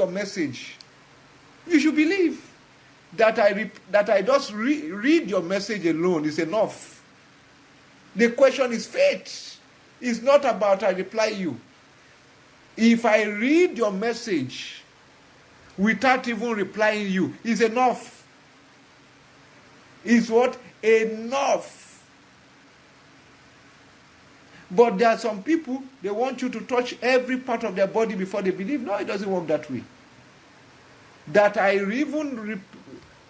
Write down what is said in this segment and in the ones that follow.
your message, you should believe that I just read your message alone is enough. The question is faith. It's not about I reply you. If I read your message without even replying you, is enough. Is what? Enough. But there are some people, they want you to touch every part of their body before they believe. No, it doesn't work that way. That I even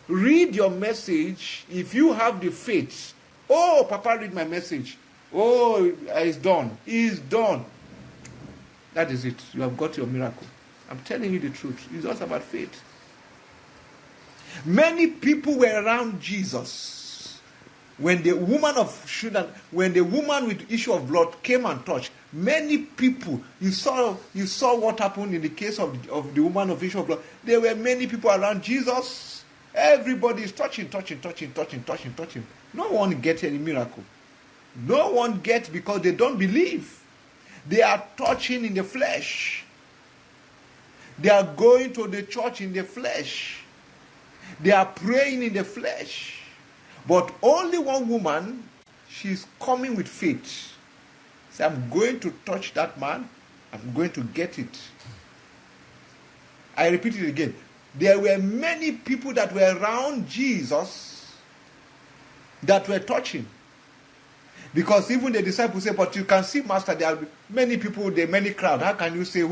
read your message, if you have the faith, oh, Papa read my message. Oh, it's done. It's done. That is it. You have got your miracle. I'm telling you the truth. It's just about faith. Many people were around Jesus when the woman with issue of blood came and touched. Many people, you saw what happened in the case of the woman of issue of blood. There were many people around Jesus. Everybody is touching. No one gets any miracle. No one gets because they don't believe. They are touching in the flesh. They are going to the church in the flesh. They are praying in the flesh. But only one woman, she's coming with faith. Say, I'm going to touch that man. I'm going to get it. I repeat it again. There were many people that were around Jesus that were touching. Because even the disciples say, but you can see, Master, there are many people, there are many crowd. How can you say,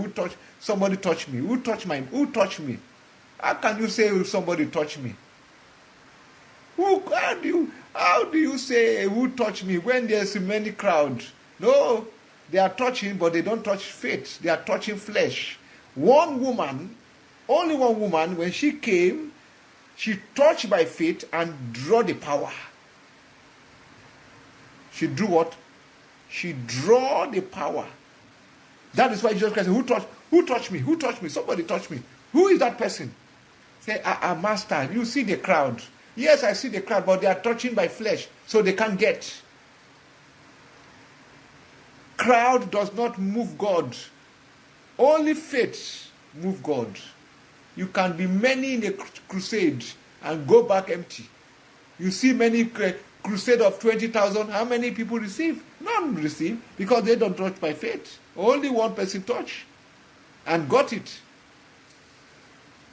somebody touched me? Who touched me? How can you say somebody touched me? How do you say who touched me when there's many crowd? No, they are touching, but they don't touch faith. They are touching flesh. Only one woman, when she came, she touched by faith and drew the power. She drew what? She drew the power. That is why Jesus Christ said, who touched me? Who touched me? Somebody touched me. Who is that person? Say, Master, you see the crowd. Yes, I see the crowd, but they are touching by flesh, so they can't get. Crowd does not move God. Only faith moves God. You can be many in a crusade and go back empty. You see many crusade of 20,000, how many people receive? None receive, because they don't touch by faith. Only one person touched and got it.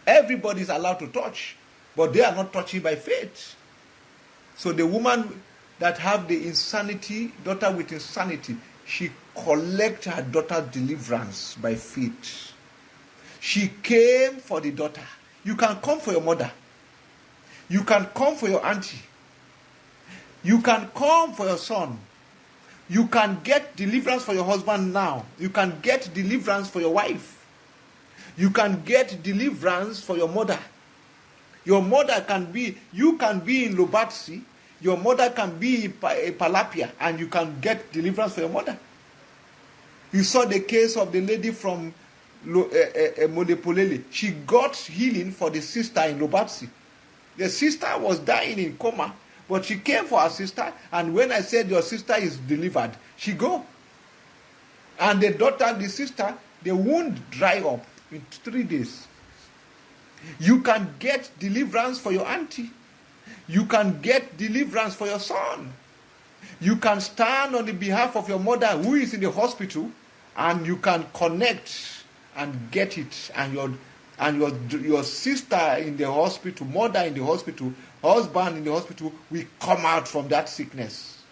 Everybody is allowed to touch, but they are not touching by faith. So the woman that have the daughter with insanity, she collect her daughter's deliverance by faith. She came for the daughter. You can come for your mother. You can come for your auntie. You can come for your son. You can get deliverance for your husband now. You can get deliverance for your wife. You can get deliverance for your mother. Your mother you can be in Lobatsi. Your mother can be in Palapia, and you can get deliverance for your mother. You saw the case of the lady from Modepolele. She got healing for the sister in Lobatsi. The sister was dying in coma, but she came for her sister, and when I said your sister is delivered, she go. And the sister, the wound dry up in 3 days. You can get deliverance for your auntie. You can get deliverance for your son. You can stand on the behalf of your mother who is in the hospital, and you can connect and get it. And your sister in the hospital, mother in the hospital, husband in the hospital will come out from that sickness.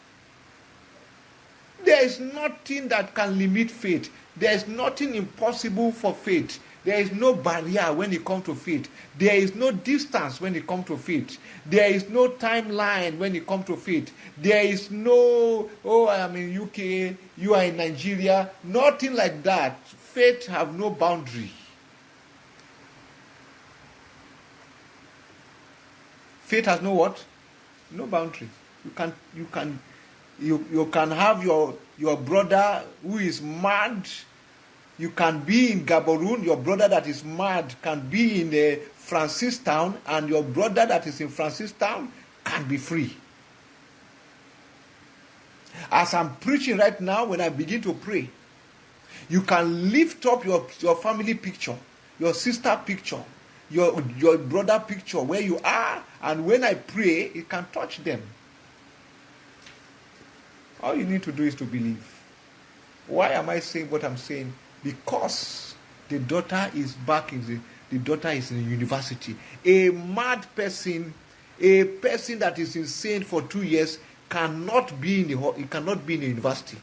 There is nothing that can limit faith. There is nothing impossible for faith. There is no barrier when it comes to faith. There is no distance when it comes to faith. There is no timeline when it comes to faith. There is no, I am in UK, you are in Nigeria. Nothing like that. Faith have no boundary. Faith has no what? No boundary. You can have your brother who is mad. You can be in Gaborone. Your brother that is mad can be in Francistown, and your brother that is in Francistown can be free. As I'm preaching right now, when I begin to pray, you can lift up your family picture. your sister picture, your brother picture, where you are, and when I pray, it can touch them. All you need to do is to believe. Why am I saying what I'm saying? Because the daughter is back in the daughter is in the university. A mad person, a person that is insane for 2 years cannot be in the university.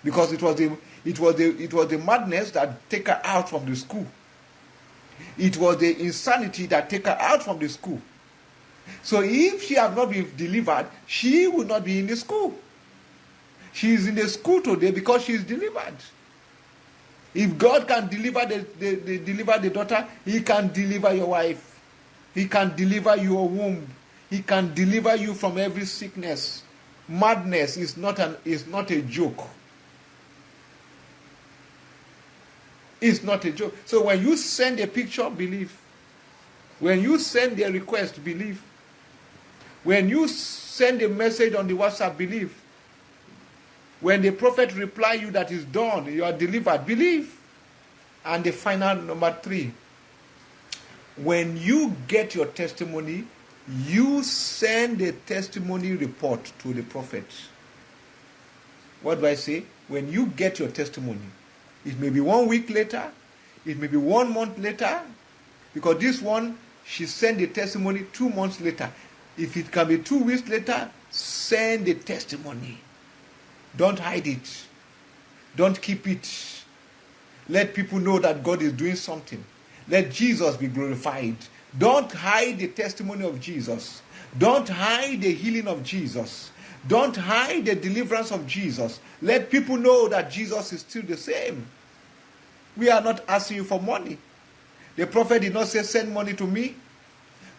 Because it was the madness that take her out from the school. It was the insanity that take her out from the school. So if she has not been delivered, she will not be in the school. She is in the school today because she is delivered. If God can deliver the daughter, He can deliver your wife. He can deliver your womb. He can deliver you from every sickness. Madness is not a joke. It's not a joke. So when you send a picture, believe. When you send a request, believe. When you send a message on the WhatsApp, believe. When the prophet reply you that is done, you are delivered, believe. And the final number 3, when you get your testimony, you send a testimony report to the prophet. What do I say? When you get your testimony, it may be 1 week later, it may be 1 month later, because this one, she sent the testimony 2 months later. If it can be 2 weeks later, send the testimony. Don't hide it. Don't keep it. Let people know that God is doing something. Let Jesus be glorified. Don't hide the testimony of Jesus. Don't hide the healing of Jesus. Don't hide the deliverance of Jesus. Let people know that Jesus is still the same. We are not asking you for money. The prophet did not say send money to me.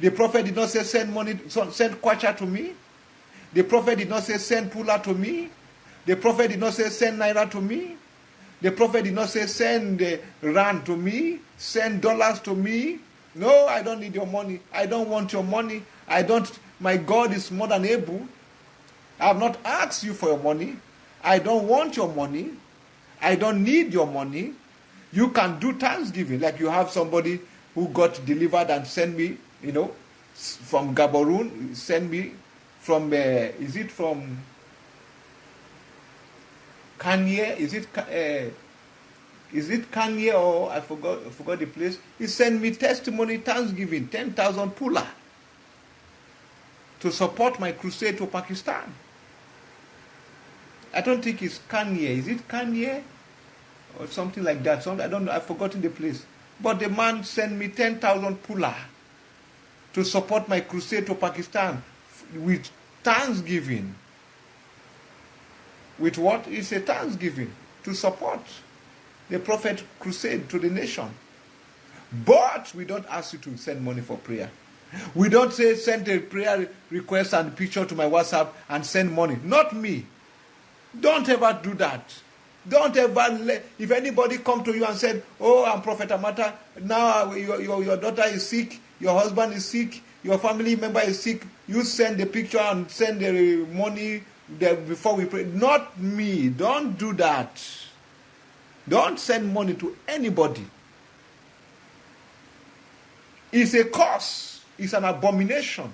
The prophet did not say send kwacha to me. The prophet did not say send pula to me. The prophet did not say send naira to me. The prophet did not say send rand to me, send dollars to me. No, I don't need your money. I don't want your money. My God is more than able. I have not asked you for your money. I don't want your money. I don't need your money. You can do thanksgiving. Like you have somebody who got delivered and send me, from Gaborone, send me from, is it from Kanye? Is it Kanye or I forgot the place? He sent me testimony, thanksgiving, 10,000 pula to support my crusade to Pakistan. I don't think it's Kanye. Is it Kanye? Or something like that. I don't know. I've forgotten the place. But the man sent me 10,000 pula to support my crusade to Pakistan with thanksgiving. With what? It's a thanksgiving to support the prophet crusade to the nation. But we don't ask you to send money for prayer. We don't say send a prayer request and picture to my WhatsApp and send money. Not me. Don't ever do that. Don't ever if anybody come to you and said, oh, I'm Prophet Amata, now your daughter is sick, your husband is sick, your family member is sick, you send the picture and send the money before we pray. Not me. Don't do that. Don't send money to anybody. It's a curse. It's an abomination.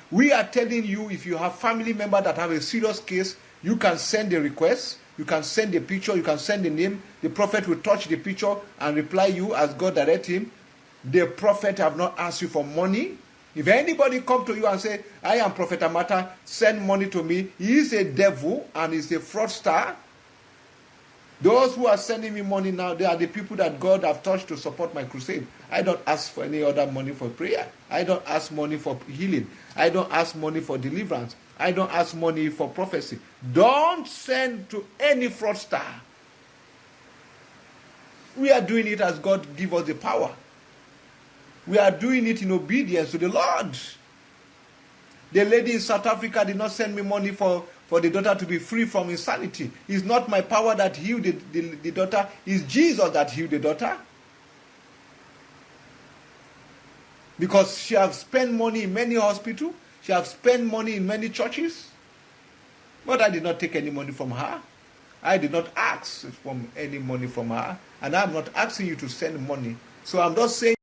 We are telling you, if you have family members that have a serious case, you can send a request, you can send a picture, you can send a name. The prophet will touch the picture and reply you as God direct him. The prophet have not asked you for money. If anybody come to you and say, I am Prophet Amata, send money to me, he is a devil and is a fraudster. Those who are sending me money now, they are the people that God have touched to support my crusade. I don't ask for any other money for prayer. I don't ask money for healing. I don't ask money for deliverance. I don't ask money for prophecy. Don't send to any fraudster. We are doing it as God give us the power. We are doing it in obedience to the Lord. The lady in South Africa did not send me money for the daughter to be free from insanity. It's not my power that healed the daughter. It's Jesus that healed the daughter. Because she has spent money in many hospitals. She has spent money in many churches. But I did not take any money from her. I did not ask for any money from her, and I'm not asking you to send money. So I'm just saying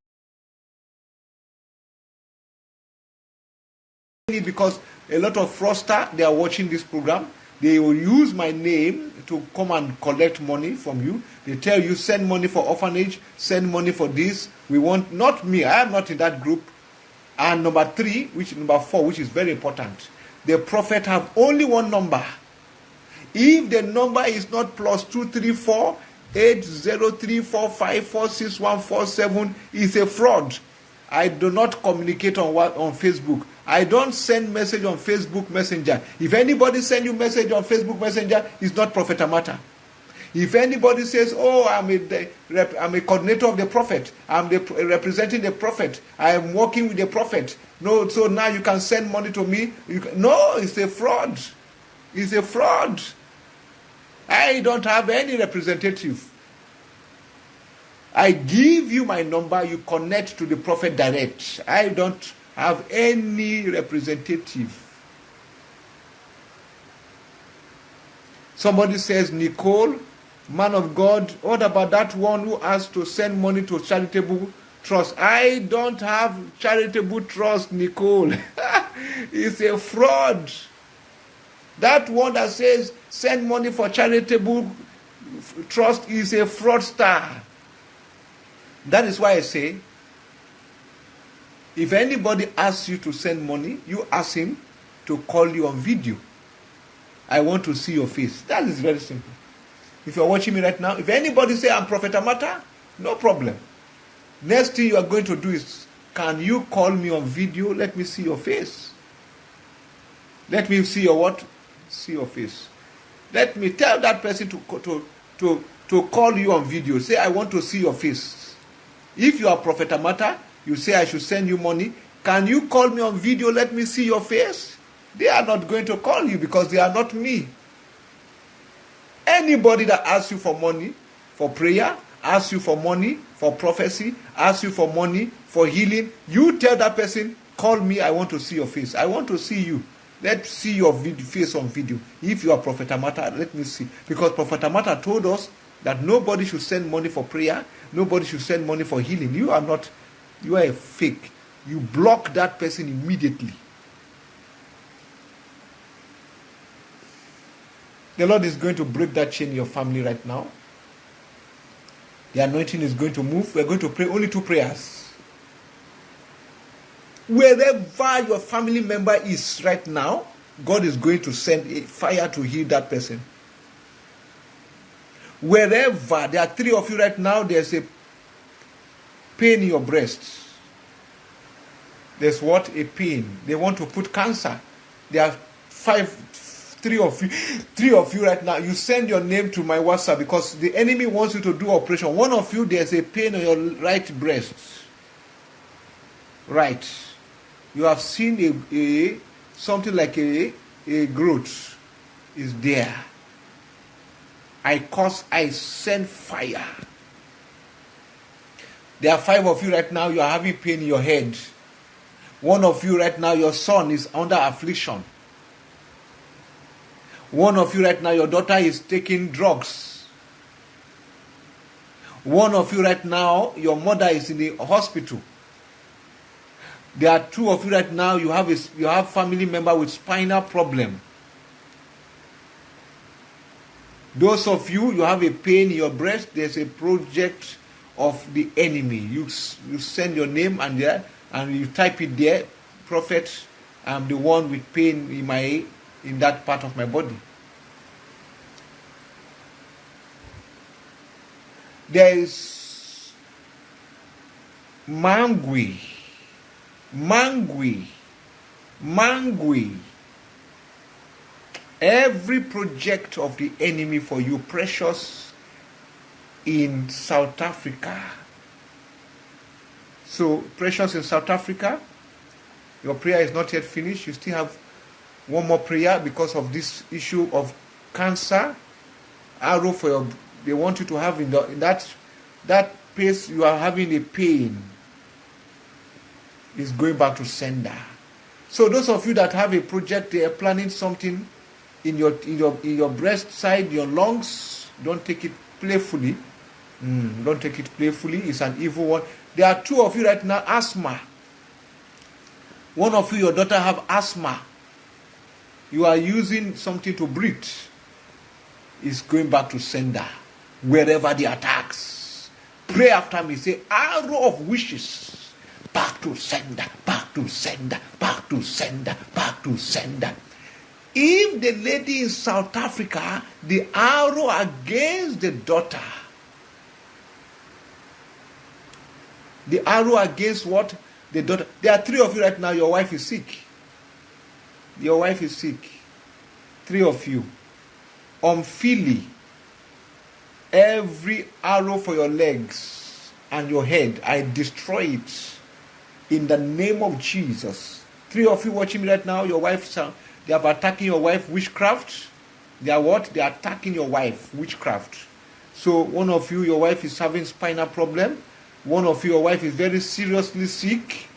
it because a lot of fraudsters, they are watching this program. They will use my name to come and collect money from you. They tell you, send money for orphanage, send money for this. We want, not me, I am not in that group. And number 4, which is very important. The prophet have only one number. If the number is not +234 803454647, it's a fraud. I do not communicate on Facebook. I don't send message on Facebook Messenger. If anybody send you message on Facebook Messenger, it's not Prophet Amata. If anybody says, "Oh, I'm a coordinator of the prophet. I'm representing the prophet. I am working with the prophet. No, so now you can send money to me." No, it's a fraud. It's a fraud. I don't have any representative. I give you my number, you connect to the prophet direct. I don't have any representative. Somebody says, "Nicole, man of God, what about that one who asked to send money to charitable trust?" I don't have charitable trust, Nicole. It's a fraud. That one that says send money for charitable trust is a fraudster. That is why I say, if anybody asks you to send money, you ask him to call you on video. I want to see your face. That is very simple. If you're watching me right now, if anybody say I'm Prophet Amata, no problem. Next thing you are going to do is, can you call me on video? Let me see your face. Let me see your what? See your face. Let me tell that person to call you on video. Say, I want to see your face. If you are Prophet Amata, you say I should send you money. Can you call me on video? Let me see your face. They are not going to call you because they are not me. Anybody that asks you for money, for prayer, asks you for money, for prophecy, asks you for money, for healing, you tell that person, call me, I want to see your face. I want to see you. Let's see your face on video. If you are Prophet Amata, let me see. Because Prophet Amata told us that nobody should send money for prayer, nobody should send money for healing. You are a fake. You block that person immediately. The Lord is going to break that chain in your family right now. The anointing is going to move. We're going to pray only 2 prayers. Wherever your family member is right now, God is going to send a fire to heal that person. Wherever, there are 3 of you right now, there's a pain in your breast. There's what? A pain. They want to put cancer. There are 3 of you right now. You send your name to my WhatsApp because the enemy wants you to do operation. One of you, there's a pain on your right breast. Right. You have seen something like a growth is there. I send fire. There are 5 of you right now, you are having pain in your head. One of you right now, your son is under affliction. One of you right now, your daughter is taking drugs. One of you right now, your mother is in the hospital. There are 2 of you right now, you have family member with spinal problem. Those of you, you have a pain in your breast, there's a project of the enemy. You send your name and you type it there, prophet, I'm the one with pain in that part of my body. There is mangui. Every project of the enemy for you, precious, in South Africa. So, precious in South Africa, your prayer is not yet finished. You still have one more prayer because of this issue of cancer. Arrow for they want you to have in that place you are having a pain is going back to sender. So those of you that have a project, they are planning something in your breast side, your lungs. Don't take it playfully. Don't take it playfully. It's an evil one. There are two of you right now, asthma. One of you, your daughter have asthma. You are using something to breathe. It's going back to sender. Wherever the attacks. Pray after me. Say, arrow of wishes. Back to sender. Back to sender. Back to sender. Back to sender. If the lady in South Africa, the arrow against the daughter. The arrow against what? The daughter. There are three of you right now. Your wife is sick. Your wife is sick. Three of you. Philly. Every arrow for your legs and your head, I destroy it in the name of Jesus. Three of you watching me right now. Your wife, they are attacking your wife, witchcraft. They are what? They are attacking your wife, witchcraft. So one of you, your wife is having spinal problem. One of you, your wife is very seriously sick.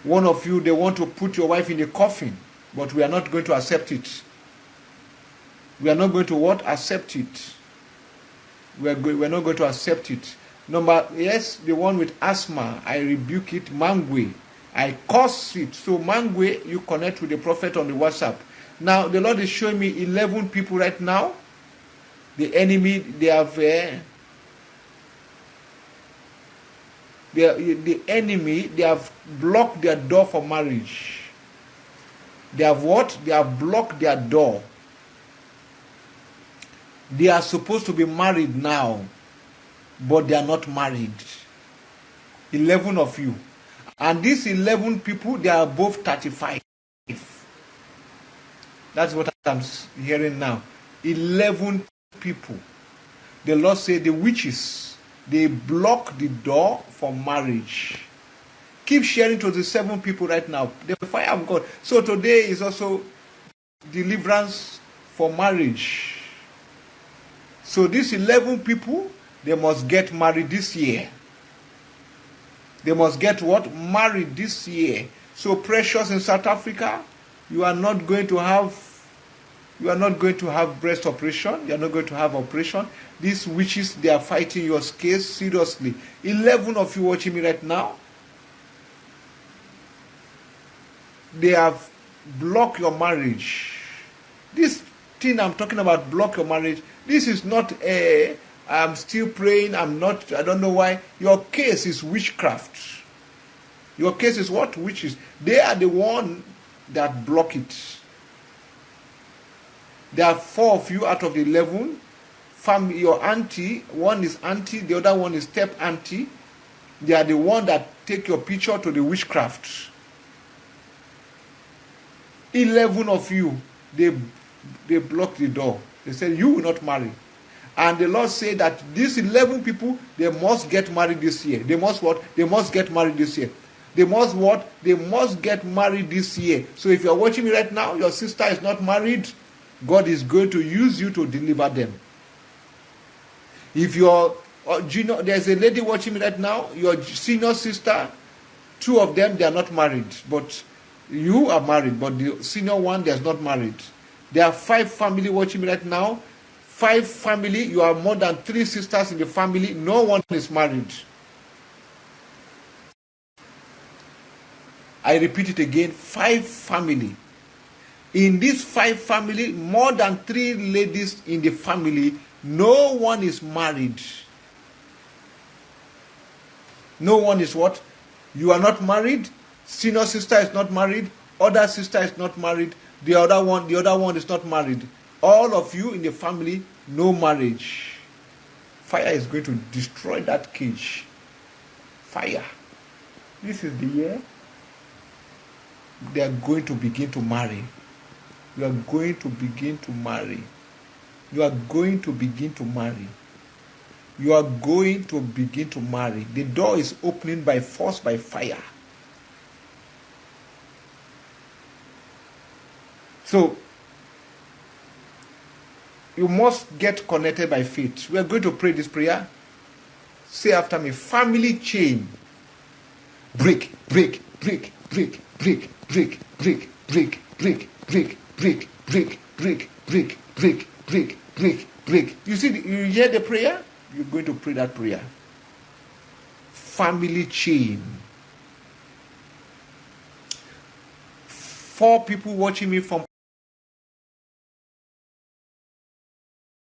One of you, they want to put your wife in a coffin. But we are not going to accept it. We are not going to what? Accept it. We are not going to accept it. Yes, the one with asthma, I rebuke it. Mangwe, I curse it. So Mangwe, you connect with the prophet on the WhatsApp. Now, the Lord is showing me 11 people right now. The enemy, they have... the enemy, they have blocked their door for marriage. They have what? They have blocked their door. They are supposed to be married now, but they are not married. 11 of you. And these 11 people, they are both 35. That's what I'm hearing now. 11 people. The Lord said the witches, they block the door for marriage. Keep sharing to the 7 people right now. The fire of God. So today is also deliverance for marriage. So these 11 people, they must get married this year. They must get what? Married this year. So precious in South Africa, you are not going to have breast operation. You are not going to have operation. These witches, they are fighting your case seriously. 11 of you watching me right now, they have blocked your marriage. This thing I'm talking about, block your marriage. This is not I'm still praying, I don't know why. Your case is witchcraft. Your case is what? Witches. They are the one that block it. There are 4 of you out of the 11. Your auntie, one is auntie, the other one is step auntie. They are the one that take your picture to the witchcraft. 11 of you, they block the door. They said, you will not marry. And the Lord said that these 11 people, they must get married this year. They must what? They must get married this year. They must what? They must get married this year. So if you're watching me right now, your sister is not married, God is going to use you to deliver them. If you're, there's a lady watching me right now, your senior sister, 2 of them, they are not married. But you are married, but the senior one, they are not married. There are 5 family watching me right now. 5 family, you have more than 3 sisters in the family. No one is married. I repeat it again, 5 family. In this 5 family, more than 3 ladies in the family, no one is married. No one is what? You are not married. Senior sister is not married. Other sister is not married. The other one is not married. All of you in the family, no marriage. Fire is going to destroy that cage. Fire. This is the year they are going to begin to marry. You are going to begin to marry. You are going to begin to marry. You are going to begin to marry. The door is opening by force, by fire. So, you must get connected by faith. We are going to pray this prayer. Say after me, family chain. Break, break, break, break, break, break, break, break, break, break, break, break, break, break, break, break, break, break. You see, you hear the prayer? You're going to pray that prayer. Family chain. 4 people watching me from